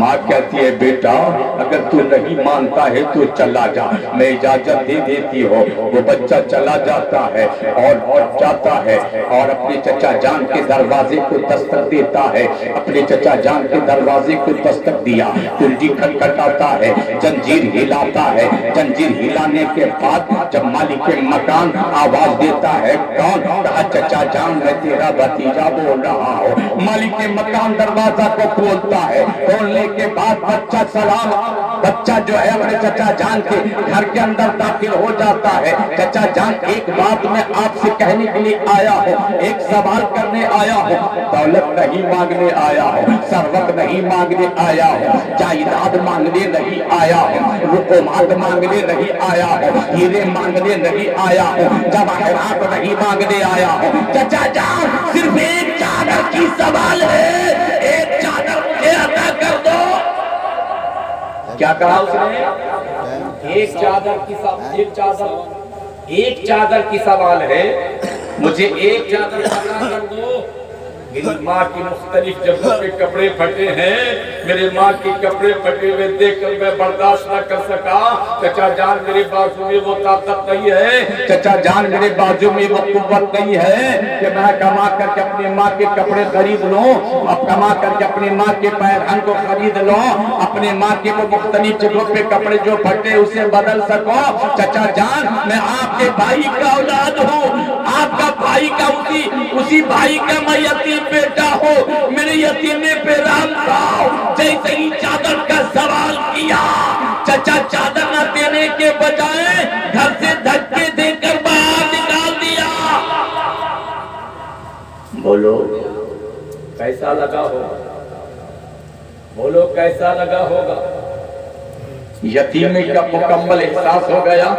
ماں کہتی ہے بیٹا اگر تو نہیں مانتا ہے تو چلا جا، میں اجازت دے دیتی ہو۔ وہ بچہ چلا جاتا ہے اور جاتا ہے اور اپنے چچا جان کے دروازے کو دستک دیتا ہے۔ اپنے چچا جان کے دروازے کو دستک دیا، کنجی کھٹکھٹاتا ہے، زنجیر ہلاتا ہے۔ زنجیر ہلانے کے بعد جب مالک مکان آواز دیتا ہے کون؟ کہا چچا جان میں تیرا بھتیجا بول رہا ہوں۔ مالک مکان دروازہ کو کھولتا ہے، کھولنے کے بعد بچہ بچہ جو ہے اپنے چچا جان کے گھر کے اندر داخل ہو جاتا ہے۔ چچا جان ایک بات میں آپ سے کہنے کے لیے آیا ہوں، ایک سوال کرنے آیا ہوں، دولت نہیں مانگنے آیا ہوں، ثروت نہیں مانگنے آیا ہوں، جائیداد مانگنے نہیں آیا ہوں، رقومات مانگنے نہیں آیا ہوں، ہیرے مانگنے نہیں آیا ہوں، جواہرات نہیں مانگنے آیا ہوں۔ چچا جان صرف ایک چادر کی سوال ہے، ایک چادر مجھے عطا کر دو۔ کیا کہا اس نے؟ ایک چادر کی سوال ہے، مجھے ایک چادر عطا کر دو۔ میری ماں کی مختلف جگہوں پہ کپڑے پھٹے ہیں، میرے ماں کے کپڑے پھٹے ہوئے دیکھ کر میں برداشت نہ کر سکا۔ چچا جان میرے بازو میں وہ طاقت نہیں ہے، چچا جان میرے بازو میں وہ قوت نہیں ہے کہ میں کما کر کے اپنی ماں کے کپڑے خرید لوں، اب کما کر کے اپنی ماں کے پیرہن کو خرید لوں، اپنے ماں کے وہ مختلف جگہوں پہ کپڑے جو پھٹے اسے بدل سکوں۔ چچا جان میں آپ کے بھائی کا اولاد ہوں، آپ کا بھائی کا اسی بھائی کا میں یتیم بیٹا ہو، میرے یتیمے پہ رحم کھاؤ۔ جیسے ہی چادر کا سوال کیا، چچا چادر نہ دینے کے بجائے گھر سے دھکے دے کر باہر نکال دیا۔ بولو کیسا لگا ہوگا؟ بولو کیسا لگا ہوگا؟ یتیمی کا مکمل احساس ہو گیا،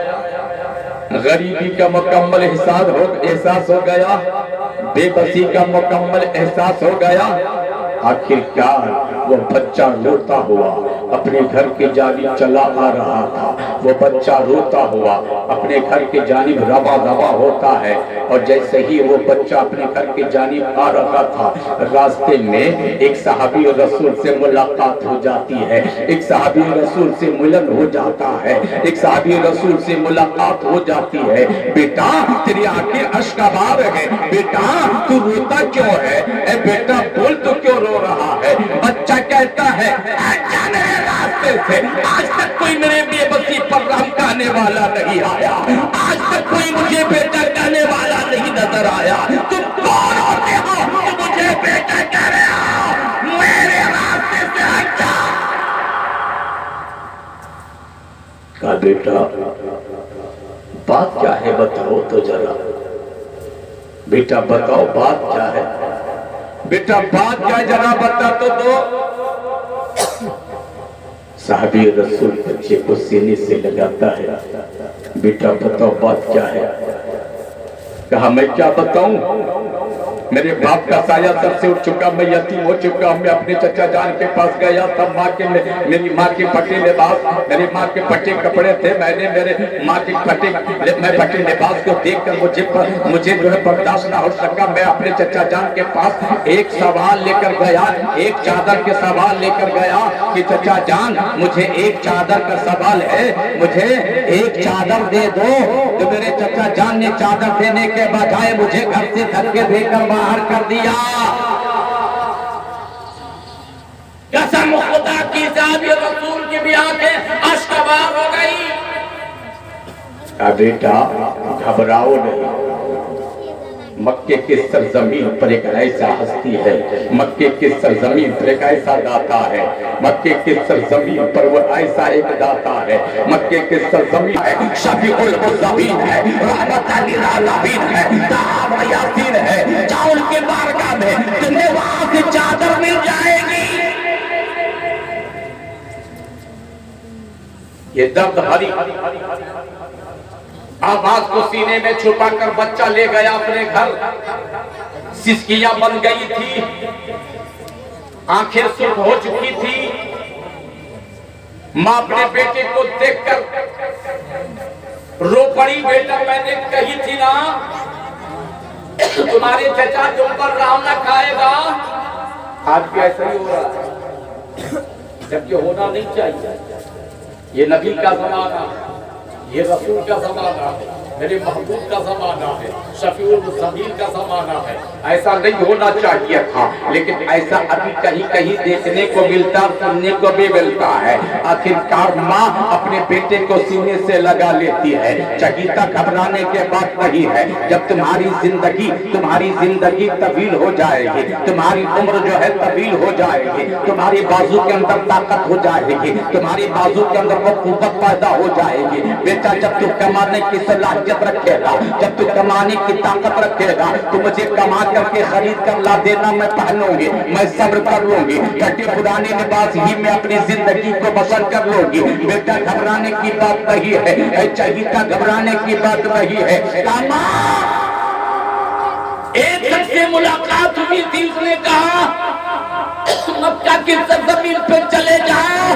غریبی کا مکمل احساس ہو گیا، بے بسی کا مکمل احساس ہو گیا۔ آخرکار وہ بچہ روتا ہوا اپنے گھر کی جانب چلا آ رہا تھا، وہ بچہ روتا ہوا اپنے گھر کی جانب روا ہوتا ہے، اور جیسے ہی وہ بچہ اپنے گھر کی جانب آ رہا تھا، راستے میں ایک صحابی رسول سے ملاقات ہو جاتی ہے، ایک صحابی رسول سے ملن ہو جاتا ہے، ایک صحابی رسول سے ملاقات ہو جاتی ہے۔ بیٹا تیری آنکھیں اشک آبار ہے، بیٹا تو روتا کیوں ہے؟ اے بیٹا بول تو کیوں رو رہا ہے؟ بچہ کہتا ہے اچھا میرے راستے سے آج تک کوئی میرے بے بسی پر رحم کہنے والا نہیں آیا، آج تک کوئی مجھے بیٹا کہنے والا نہیں نظر آیا، تم کون ہوتے ہو تو مجھے بیٹا کہہ رہے ہو؟ میرے راستے سے ہٹ جا۔ کہا بیٹا بات کیا ہے بتاؤ تو ذرا، بیٹا بتاؤ بات کیا ہے، بیٹا بات کیا ذرا بتا تو دو۔ صحابی رسول بچے کو سینے سے لگاتا ہے، بیٹا بتاؤ بات کیا ہے؟ کہا میں کیا بتاؤں، میرے باپ کا سایہ سر سے اٹھ چکا، میں یتیم ہو چکا ہوں، میں اپنے چچا جان کے پاس گیا تھا، میری ماں کے پھٹے لباس، میری ماں کے پھٹے کپڑے تھے، میں نے میرے ماں کے پھٹے لباس کو دیکھ کر مجھے جو ہے برداشت نہ ہو سکا، میں اپنے چچا جان کے پاس ایک سوال لے کر گیا، ایک چادر کے سوال لے کر گیا کہ چچا جان مجھے ایک چادر کا سوال ہے، مجھے ایک چادر دے دو۔ تو میرے چچا جان نے چادر دینے کے بجائے مجھے گھر سے دھکے دے کر باہر کر دیا۔ قسم خدا کی صحابی رسول کی بھی آنکھیں اشکبار ہو گئی۔ کہا بیٹا گھبراؤ نہیں، مکے کی سرزمین پر ایک ایسا ہستی ہے، مکے کی سرزمین پر ایک ایسا داتا ہے، مکے کی سرزمین پر وہ ایسا ایک داتا ہے، مکے کی سرزمین ہے، شفیع المذنبین ہے، رحمت للعالمین ہے، طه و یاسین ہے، جاؤ ان کے بارگاہ میں تمہیں وہاں سے چادر مل جائے گی۔ یہ درد بھری آواز کو سینے میں چھپا کر بچہ لے گیا اپنے گھر، سسکیاں بن گئی تھی، آنکھیں سرخ ہو چکی تھی، ماں اپنے بیٹے کو دیکھ کر رو پڑی۔ بیٹا میں نے کہی تھی نا تمہارے چچا تم پر رحم نہ کھائے گا، آج بھی ایسا ہی ہو رہا ہے، جبکہ ہونا نہیں چاہیے. یہ نبی کا زمانہ، یہ رسول کا زمانہ ہے، میرے محبوب کا زمانہ ہے، شفیع الزمین کا زمانہ ہے. ایسا نہیں ہونا چاہیے تھا، لیکن ایسا ابھی کہیں کہیں دیکھنے کو ملتا، سننے کو بھی ملتا ہے. آخرکار ماں اپنے بیٹے کو سینے سے لگا لیتی ہے. چہیتا گھبرانے کے بات نہیں ہے. جب تمہاری زندگی طویل ہو جائے گی، تمہاری عمر جو ہے طویل ہو جائے گی، تمہاری بازو کے اندر طاقت ہو جائے گی، تمہاری بازو کے اندر وہ قوت پیدا ہو جائے گی. بیٹا جب تو کمانے کی صلاحیت رکھے گا، جب تو کمانے کی طاقت رکھے گا، تو مجھے کما کر کے خرید کر لا دینا، میں پہنوں گی، میں صبر کر لوں گی، پھٹے پرانے لباس ہی میں اپنی زندگی کو بسر کر لوں گی. بیٹا گھبرانے کی بات نہیں ہے، چہیتا گھبرانے کی بات نہیں ہے. کاما ایک شخص سے ملاقات ہوئی تھی، اس نے کہا مکہ کی سرزمین پہ چلے جاؤ.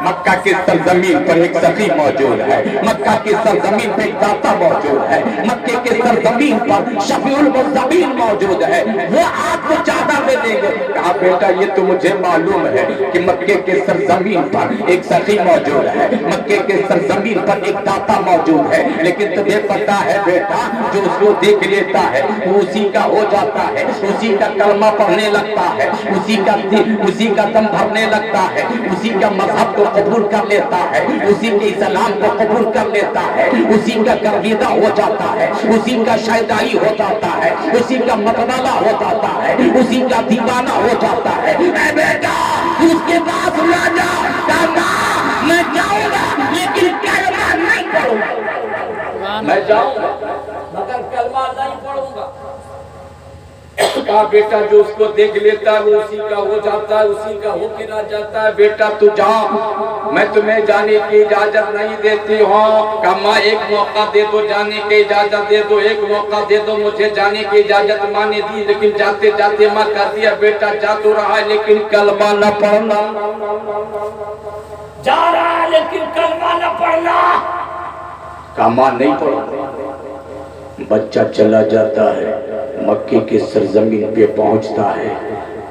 مکہ کی سرزمین پر ایک سخی موجود ہے، مکہ کی سرزمین پر ایک داتا موجود ہے، مکہ کی سرزمین پر شفیع المذنبین موجود ہے، وہ آپ کو زیادہ دے دیں گے. کہا بیٹا یہ تو مجھے معلوم ہے کہ مکہ کے سرزمین پر ایک سخی موجود ہے، مکہ کے سرزمین پر ایک داتا موجود ہے، لیکن تمہیں پتا ہے بیٹا جو اس کو دیکھ لیتا ہے وہ اسی کا ہو جاتا ہے، اسی کا کلمہ پڑھنے لگتا ہے، اسی کا دم بھرنے لگتا ہے، اسی کا مذہب کو قبول کر لیتا ہے، اسی کے اسلام کو قبول کر لیتا ہے، اسی کا گرویدہ ہو جاتا ہے، اسی کا شیدائی ہو جاتا ہے، اسی کا متوالا ہو جاتا ہے، اسی کا دیوانہ ہو جاتا ہے. اے بیٹا اس کے پاس نہ جاؤ. کہا میں جاؤں گا لیکن کلمہ نہیں پڑھوں گا. میں جاؤں گا مگر کلمہ نہیں پڑھوں گا. کہا بیٹا جو اس کو دیکھ لیتا ہے وہ اسی کا ہو جاتا ہے، اسی کا ہو کے رہ جاتا ہے. بیٹا تو جا، میں تمہیں جانے کی اجازت نہیں دیتی ہوں. کہا ماں ایک موقع دے دو، جانے کی اجازت دے دو، ایک موقع دے دو مجھے جانے کی اجازت. ماں نے دی لیکن جاتے جاتے ماں کہہ دیا بیٹا جا تو رہا ہے لیکن کلمہ نہ پڑھنا. جا رہا ہے لیکن کلمہ نہ پڑھنا. کہا ماں نہیں پڑھنا. بچہ چلا جاتا ہے، مکے کے سرزمین پہ پہنچتا ہے.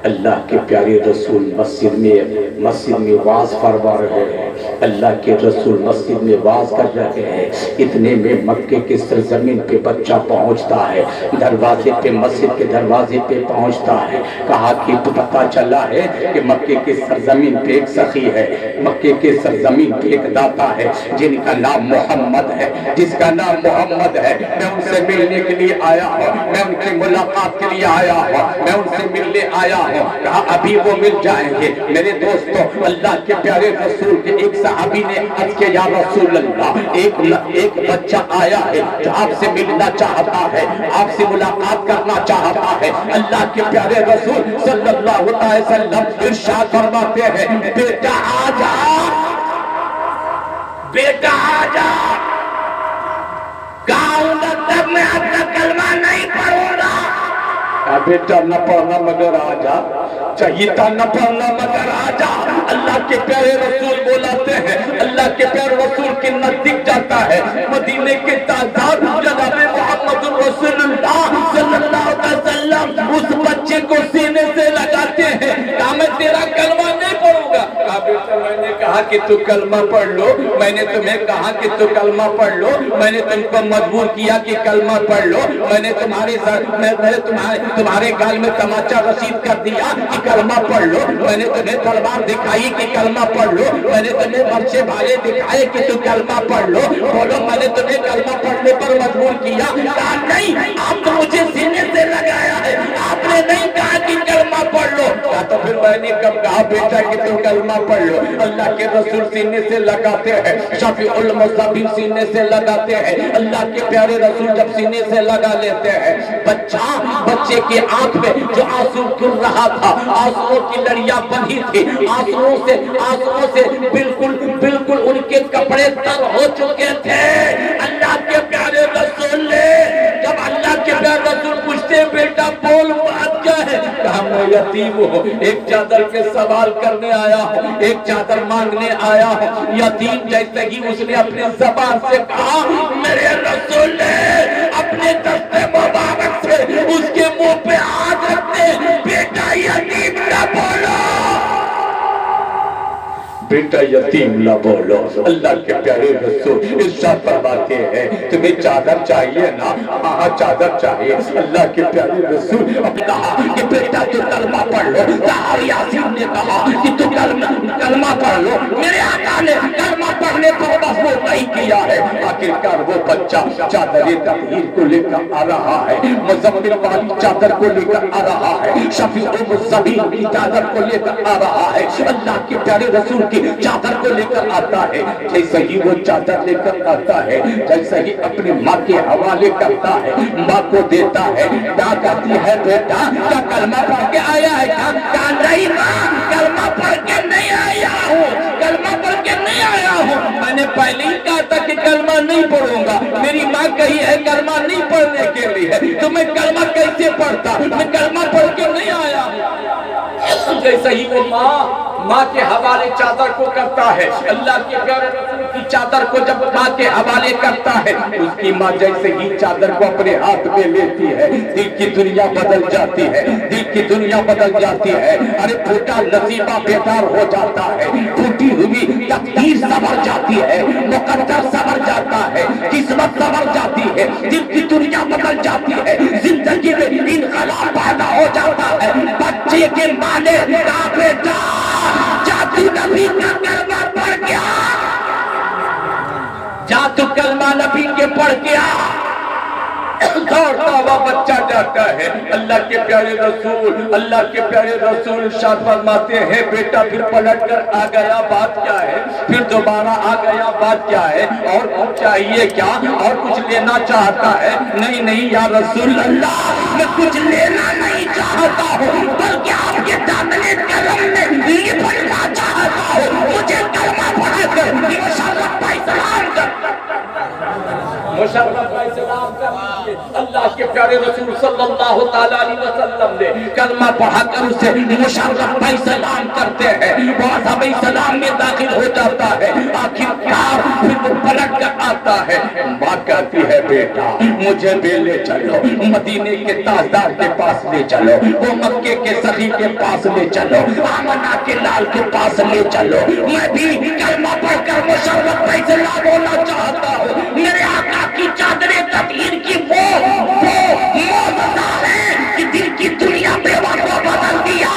اللہ کے پیارے رسول مسجد میں واز فرما رہے ہیں، اللہ کے رسول مسجد میں واز کر رہے ہیں. اتنے میں مکے کے سرزمین پہ بچہ پہنچتا ہے، دروازے پہ مسجد کے دروازے پہ پہنچتا ہے. کہا کہ تو پتہ چلا ہے کہ مکے کے سرزمین پہ ایک سخی ہے، مکے کے سرزمین پہ ایک داتا ہے جن کا نام محمد ہے، جس کا نام محمد ہے. میں ان سے ملنے کے لیے آیا ہوں، میں ان کی ملاقات کے لیے آیا ہوں، میں ان سے ملنے آیا ہوں. کہا ابھی وہ مل جائیں گے. میرے دوستو اللہ کے پیارے رسول کے ایک صحابی نے عرض کیا یا رسول اللہ ایک بچہ آیا ہے جو آپ سے ملنا چاہتا ہے، آپ سے ملاقات کرنا چاہتا ہے. اللہ کے پیارے رسول صلی اللہ علیہ وسلم ارشاد فرماتے ہیں بیٹا آ جا، بیٹا آ جا. کہوں گا تب میں آپ کا کلمہ نہیں پڑھوں گا. بیٹا نہ پڑھنا مگر آ جا، چہیتا نہ پڑھنا مگر آ جا. اللہ کے پیارے رسول بولاتے ہیں، اللہ کے پیارے رسول کے نزدیک جاتا ہے. مدینے کے تاجدار جناب محمد رسول اللہ صلی اللہ علیہ وسلم اس بچے کو سینے سے لگاتے ہیں. کہا میں تیرا کلمہ نہیں پڑھوں گا. کہا بیٹا میں نے کہا کہ تو کلمہ پڑھ لو، میں نے تمہیں کہا کہ تو کلمہ پڑھ لو، میں نے تم کو مجبور کیا کہ کلمہ پڑھ لو، میں نے تمہارے گال میں تماچا رسید کر دیا کہ کلمہ پڑھ لو، میں نے تمہیں تلوار دکھائی کہ کلمہ پڑھ لو، میں نے تمہیں برچے بھالے دکھائے کہ تو کلمہ پڑھ لو. بولو میں نے تمہیں کلمہ پڑھنے پر مجبور کیا. کہا نہیں، آپ نے مجھے سینے سے لگایا ہے، آپ نے نہیں کہا کہ کلمہ پڑھ لو. کہا تو پھر میں نے کب کہا بیٹا کہ تو کلمہ پڑھ لو. اللہ کے رسول سینے سے لگاتے ہیں، شفیع المذنبین سینے سے لگاتے ہیں. اللہ کے پیارے رسول جب سینے سے لگا لیتے ہیں، بچے کی آنکھ میں جو آنسو گر رہا تھا، آنسو کی لڑیاں بندھی تھی، آنسو سے بالکل ان کے کپڑے تر ہو چکے تھے. اللہ کے پیارے رسول نے جب اللہ کے پیارے رسول پوچھتے بیٹا بول بات کیا ہے؟ کہا میں یتیم ہوں، ایک چادر کے سوال کرنے آیا ہوں، ایک چادر مانگنے آیا ہوں. یتیم جیسے ہی اس نے اپنے زبان سے کہا، میرے رسول نے اپنے دست مبارک سے اس کے منہ پہ ہاتھ رکھتے بیٹا یتیم نہ بولو. بیٹا یتیم نہ بولو. اللہ کے پیارے رسول ارشاد فرماتے ہیں تمہیں چادر چاہیے نا؟ ہاں چادر چاہیے. اللہ کے پیارے رسول نے کہا کہ بیٹا تو کلمہ پڑھ لو. صحابی یاسین نے کہا کہ تو کلمہ پڑھ لو. میرے آقا نے کلمہ پڑھنے پر مجبور نہیں کیا ہے. آخرکار وہ بچہ چادر تطہیر کو لے کر آ رہا ہے، مزمل والی چادر کو لے کر آ رہا ہے، شفیع المذنبین کی چادر کو لے کر آ رہا ہے، اللہ کے پیارے رسول کی چادر کو لے کر آتا ہے. جیسے ہی وہ چادر لے کر آتا ہے، جیسے ہی اپنی ماں کے حوالے کرتا ہے، ماں کو دیتا ہے. کیا کہتی ہے بیٹا کیا کلمہ پڑھ کے آیا ہے؟ کہا نہیں ماں کلمہ پڑھ کے نہیں آیا ہوں، کلمہ پڑھ کے نہیں آیا ہوں. میں نے پہلے ہی کہا تھا کہ کلمہ نہیں پڑھوں گا. میری ماں کہی ہے کلمہ نہیں پڑھنے کے لیے، تو میں کلمہ کیسے پڑھتا؟ میں کلمہ پڑھ کے نہیں آیا ہوں. جیسے ہی وہ ماں کے حوالے چادر کو کرتا ہے، اللہ کے پیارے رسول کی چادر کو جب ماں کے حوالے کرتا ہے، اس کی ماں جیسے ہی چادر کو اپنے ہاتھ میں لیتی ہے، دل کی دنیا بدل جاتی ہے، دل کی دنیا بدل جاتی ہے. ارے پھوٹا نصیبہ بیدار ہو جاتا ہے، پھوٹی ہوئی تقدیر سنور جاتی ہے، مقدر سنور جاتا ہے، قسمت سنور جاتی ہے، دل کی دنیا بدل جاتی ہے، زندگی میں انقلاب پیدا ہو جاتا ہے. بچے کے ماں نے کہا بیٹا جا تو نبی کا کلمہ پڑھ گیا، جا تو کلمہ نبی کے پڑھ گیا. دوڑتا ہوا بچہ جاتا ہے. اللہ کے پیارے رسول ارشاد فرماتے ہیں بیٹا پھر پلٹ کر آ گیا بات کیا ہے؟ پھر دوبارہ آ گیا بات کیا ہے؟ اور چاہیے کیا؟ اور کچھ لینا چاہتا ہے؟ نہیں یا رسول اللہ میں کچھ لینا نہیں چاہتا ہوں، بلکہ آپ کے دامن کرم میں لپٹنا چاہتا ہوں. مجھے کلمہ پڑھ کر مشرف کا اسلام کر، مشرف کا اسلام کر. اللہ کے پیارے رسول صلی اللہ تعالیٰ علیہ وسلم نے کلمہ پڑھا کر اسے مشرف کا اسلام کرتے ہیں. وہ سب اسلام میں داخل ہو جاتا ہے. آخرکار پھر وہ پلٹ کر آتا ہے. ماں کہتی ہے بیٹا مجھے بھی لے چلو، مدینے کے تاجدار کے پاس لے چلو، وہ مکے کے سخی کے پاس لے چلو، آمنہ کے لال کے پاس لے چلو. میں بھی کلمہ پڑھ کر مشرف کا اسلام ہونا چاہتا ہوں. میرے آقا کی چادر تطہیر کی وہ معجزہ ہے کہ دل کی دنیا بیوہ کو بدل دیا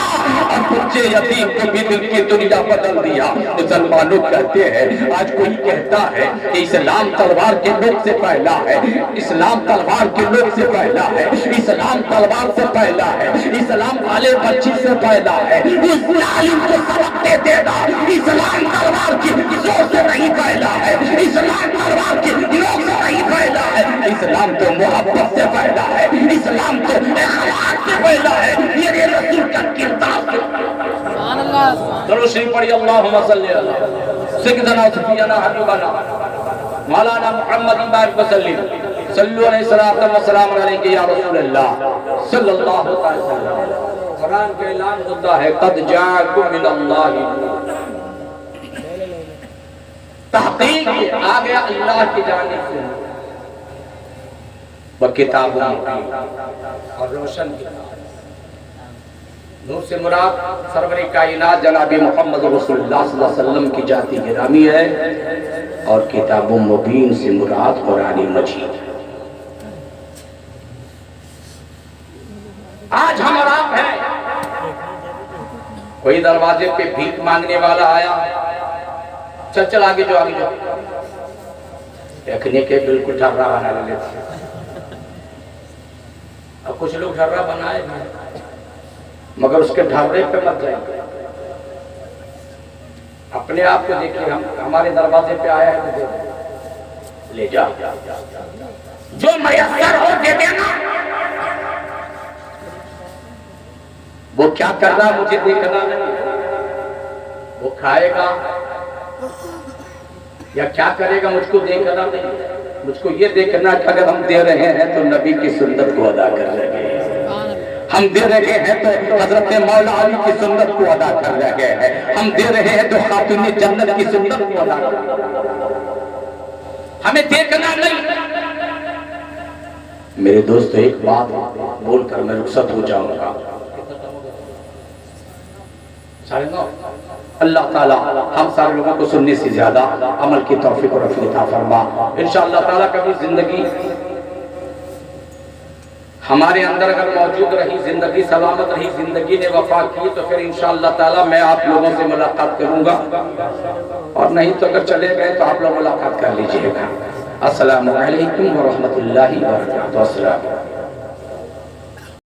اور بچے یتیم کو بھی دل کی دنیا بدل دیا. مسلمانوں کہتے ہیں، آج کوئی کہتا ہے کہ اسلام تلوار کے نوک سے پہلا ہے، اسلام تلوار کے نوک سے پہلا ہے، اسلام تلوار سے پہلا ہے، اسلام والے بچی سے پہلا ہے. اس ظالم کو سبق دے دینا، اسلام تلوار کی زور سے نہیں پہلا ہے، اسلام تلوار کی نوک سے نہیں پہلا ہے. اسلام تو محبت سے پہلا ہے، اسلام تو اخلاق سے پہلا ہے، میرے رسول کا کردار سے. درود شریف پڑھی اللہم صلی اللہ سیدنا سفیانہ حبیبنا مولانا محمد بارک وسلم صلو علیہ الصلوۃ والسلام علیہ یا رسول اللہ صلی اللہ علیہ وسلم. قرآن کا اعلان ہوتا ہے قد جاءکم من اللہ، تحقیق آ گیا اللہ کی جانب سے، وکتاب مبین اور روشن کتاب. نور سے مراد سرور کائنات جناب محمد رسول اللہ صلی اللہ علیہ وسلم کی ذات گرامی ہے، اور کتاب مبین سے مراد قرآن مجید. آج ہم اور آپ ہیں، کوئی دروازے پہ بھیک مانگنے والا آیا، چل آگے جو دیکھنے کے بالکل ڈھرا بنا لیتے. اب کچھ لوگ ڈھرا بنائے مگر اس کے ڈھرے پہ مت جائیں، اپنے آپ کو دیکھیں. ہمارے دروازے پہ آیا ہے تو لے جا، جو میسر ہو دے دینا. وہ کیا کر رہا مجھے دیکھنا نہیں، وہ کھائے گا یا کیا کرے گا مجھ کو دیکھنا نہیں. مجھ کو یہ دیکھنا کہ اگر ہم دے رہے ہیں تو نبی کی سنت کو ادا کر رہے ہیں، ہم دے رہے ہیں تو حضرت مولا علی کی سنت کو ادا کر رہے ہیں، ہم دے رہے ہیں تو خاتون جنت کی سنت کو ادا کر رہے ہیں. ہمیں دیکھنا نہیں. میرے دوست ایک بات بول کر میں رخصت ہو جاؤں گا. اللہ تعالیٰ ہم سارے لوگوں کو سننے سے زیادہ عمل کی توفیق اور عطا فرما. انشاءاللہ تعالیٰ کبھی زندگی ہمارے اندر اگر موجود رہی، زندگی سلامت رہی، زندگی نے وفا کی، تو پھر انشاءاللہ تعالیٰ میں آپ لوگوں سے ملاقات کروں گا، اور نہیں تو اگر چلے گئے تو آپ لوگ ملاقات کر لیجئے گا. السلام علیکم ورحمۃ اللہ وبرکاتہ. السلام.